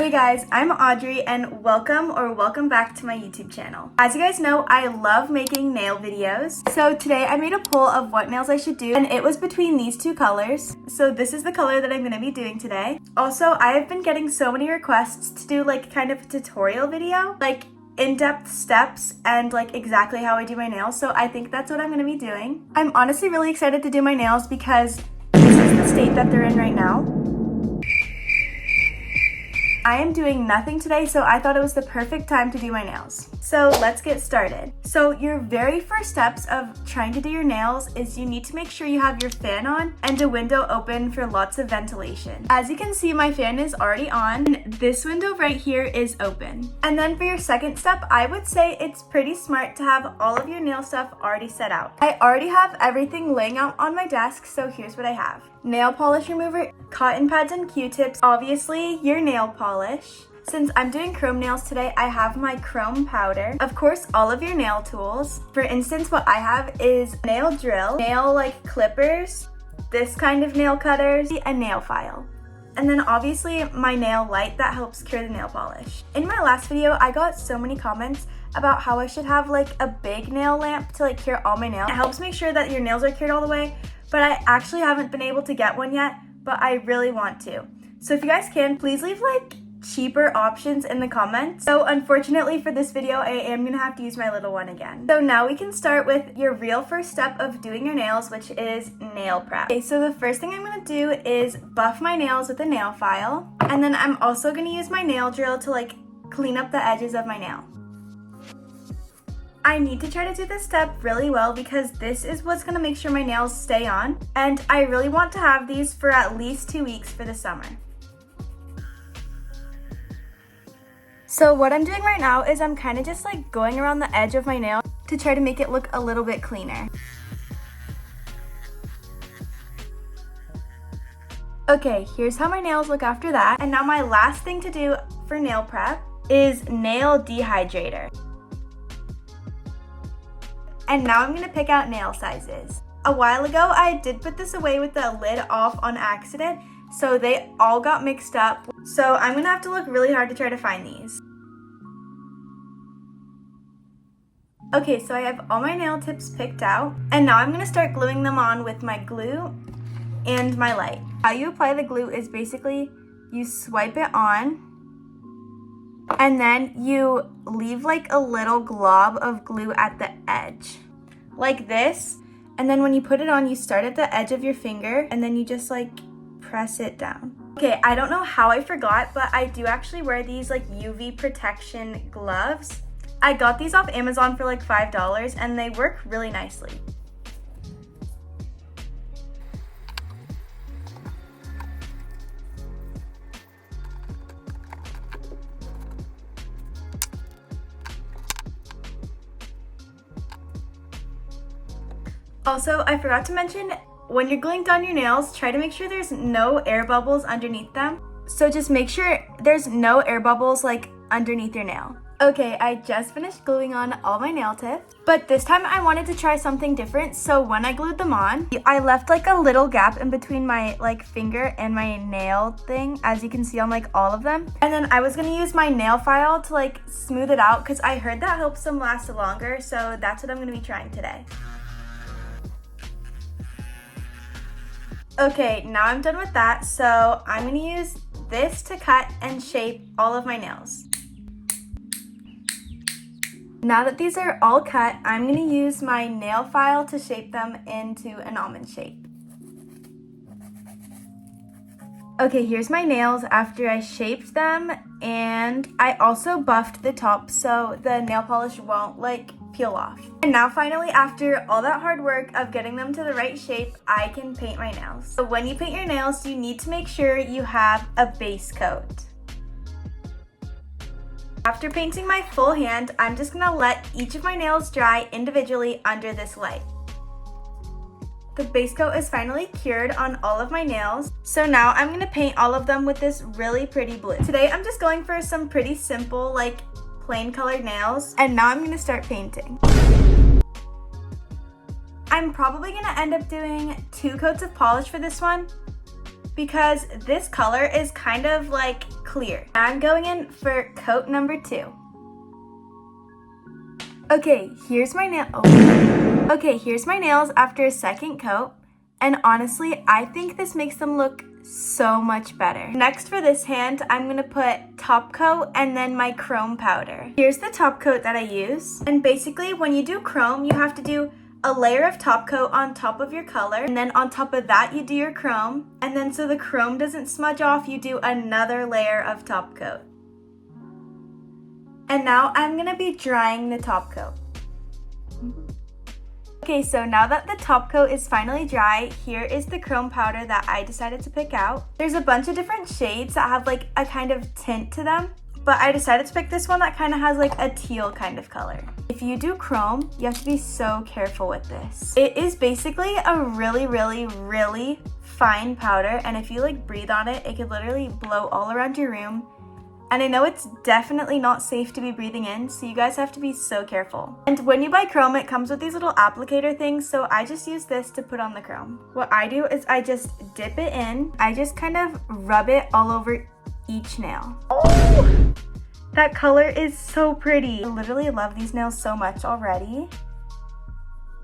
Hey guys, I'm Audrey and welcome back to my YouTube channel. As you guys know, I love making nail videos. So today I made a poll of what nails I should do and it was between these two colors. So this is the color that I'm going to be doing today. Also, I have been getting so many requests to do like kind of a tutorial video, like in-depth steps and like exactly how I do my nails. So I think that's what I'm going to be doing. I'm honestly really excited to do my nails because this is the state that they're in right now. I am doing nothing today, so I thought it was the perfect time to do my nails. So let's get started. So your very first steps of trying to do your nails is you need to make sure you have your fan on and a window open for lots of ventilation. As you can see, my fan is already on. This window right here is open. And then for your second step, I would say it's pretty smart to have all of your nail stuff already set out. I already have everything laying out on my desk, so here's what I have. Nail polish remover, cotton pads and Q-tips, obviously your nail polish. Since I'm doing chrome nails today, I have my chrome powder. Of course, all of your nail tools. For instance, what I have is a nail drill, nail like clippers, this kind of nail cutters, a nail file. And then obviously my nail light that helps cure the nail polish. In my last video, I got so many comments about how I should have like a big nail lamp to like cure all my nails. It helps make sure that your nails are cured all the way, but I actually haven't been able to get one yet, but I really want to. So if you guys can, please leave like cheaper options in the comments. So unfortunately for this video, I am gonna have to use my little one again. So now we can start with your real first step of doing your nails, which is nail prep. Okay, so the first thing I'm gonna do is buff my nails with a nail file. And then I'm also gonna use my nail drill to like clean up the edges of my nail. I need to try to do this step really well because this is what's gonna make sure my nails stay on. And I really want to have these for at least 2 weeks for the summer. So what I'm doing right now is I'm kind of just like going around the edge of my nail to try to make it look a little bit cleaner. Okay, here's how my nails look after that. And now my last thing to do for nail prep is nail dehydrator. And now I'm gonna pick out nail sizes. A while ago, I did put this away with the lid off on accident, so they all got mixed up. So I'm gonna have to look really hard to try to find these. Okay, so I have all my nail tips picked out, and now I'm gonna start gluing them on with my glue and my light. How you apply the glue is basically you swipe it on, and then you leave like a little glob of glue at the edge, like this. And then when you put it on, you start at the edge of your finger, and then you just like press it down. Okay, I don't know how I forgot, but I do actually wear these like UV protection gloves. I got these off Amazon for like $5 and they work really nicely. Also, I forgot to mention, when you're gluing down your nails, try to make sure there's no air bubbles underneath them. So just make sure there's no air bubbles like underneath your nail. Okay, I just finished gluing on all my nail tips, but this time I wanted to try something different. So when I glued them on, I left like a little gap in between my like finger and my nail thing, as you can see on like all of them. And then I was gonna use my nail file to like smooth it out because I heard that helps them last longer. So that's what I'm gonna be trying today. Okay, now I'm done with that. So I'm gonna use this to cut and shape all of my nails. Now that these are all cut, I'm gonna use my nail file to shape them into an almond shape. Okay, here's my nails after I shaped them, and I also buffed the top so the nail polish won't like peel off. And now finally, after all that hard work of getting them to the right shape, I can paint my nails. So when you paint your nails, you need to make sure you have a base coat. After painting my full hand, I'm just gonna let each of my nails dry individually under this light. The base coat is finally cured on all of my nails. So now I'm gonna paint all of them with this really pretty blue. Today I'm just going for some pretty simple, like plain colored nails. And now I'm gonna start painting. I'm probably gonna end up doing 2 coats of polish for this one because this color is kind of like clear. Now I'm going in for coat number 2. Okay, here's my nails after a second coat, and honestly, I think this makes them look so much better. Next for this hand, I'm gonna put top coat and then my chrome powder. Here's the top coat that I use, and basically when you do chrome, you have to do a layer of top coat on top of your color, and then on top of that you do your chrome, and then so the chrome doesn't smudge off, you do another layer of top coat. And now I'm gonna be drying the top coat. Okay, so now that the top coat is finally dry, here is the chrome powder that I decided to pick out. There's a bunch of different shades that have like a kind of tint to them, but I decided to pick this one that kind of has like a teal kind of color. If you do chrome, you have to be so careful with this. It is basically a really fine powder, and if you like breathe on it, it could literally blow all around your room. And I know it's definitely not safe to be breathing in, so you guys have to be so careful. And when you buy chrome, it comes with these little applicator things, so I just use this to put on the chrome. What I do is I just dip it in. I just kind of rub it all over each nail. Oh, that color is so pretty. I literally love these nails so much already.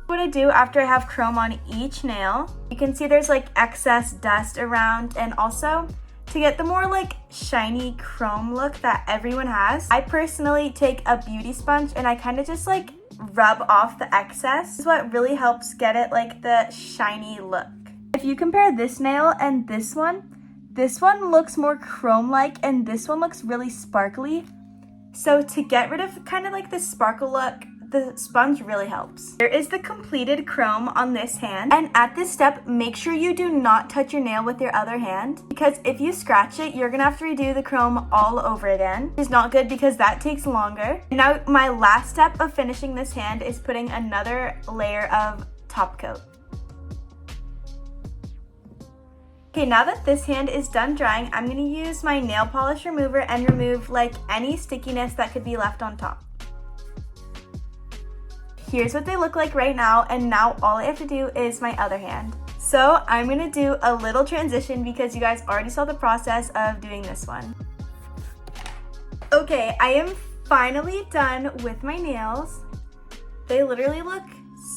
What I do after I have chrome on each nail, you can see there's like excess dust around, and also to get the more like shiny chrome look that everyone has, I personally take a beauty sponge and I kind of just like rub off the excess. This is what really helps get it like the shiny look. If you compare this nail and this one looks more chrome-like and this one looks really sparkly. So to get rid of kind of like the sparkle look, the sponge really helps. There is the completed chrome on this hand, and at this step, make sure you do not touch your nail with your other hand, because if you scratch it, you're gonna have to redo the chrome all over again. It's not good because that takes longer. Now, my last step of finishing this hand is putting another layer of top coat. Okay, now that this hand is done drying, I'm gonna use my nail polish remover and remove like any stickiness that could be left on top. Here's what they look like right now, and now all I have to do is my other hand. So I'm gonna do a little transition because you guys already saw the process of doing this one. Okay, I am finally done with my nails. They literally look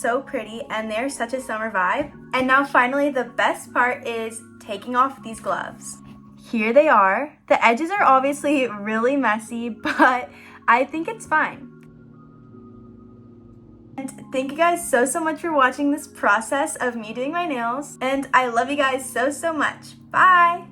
so pretty and they're such a summer vibe. And now finally the best part is taking off these gloves. Here they are. The edges are obviously really messy, but I think it's fine. And thank you guys so much for watching this process of me doing my nails, and I love you guys so much. Bye!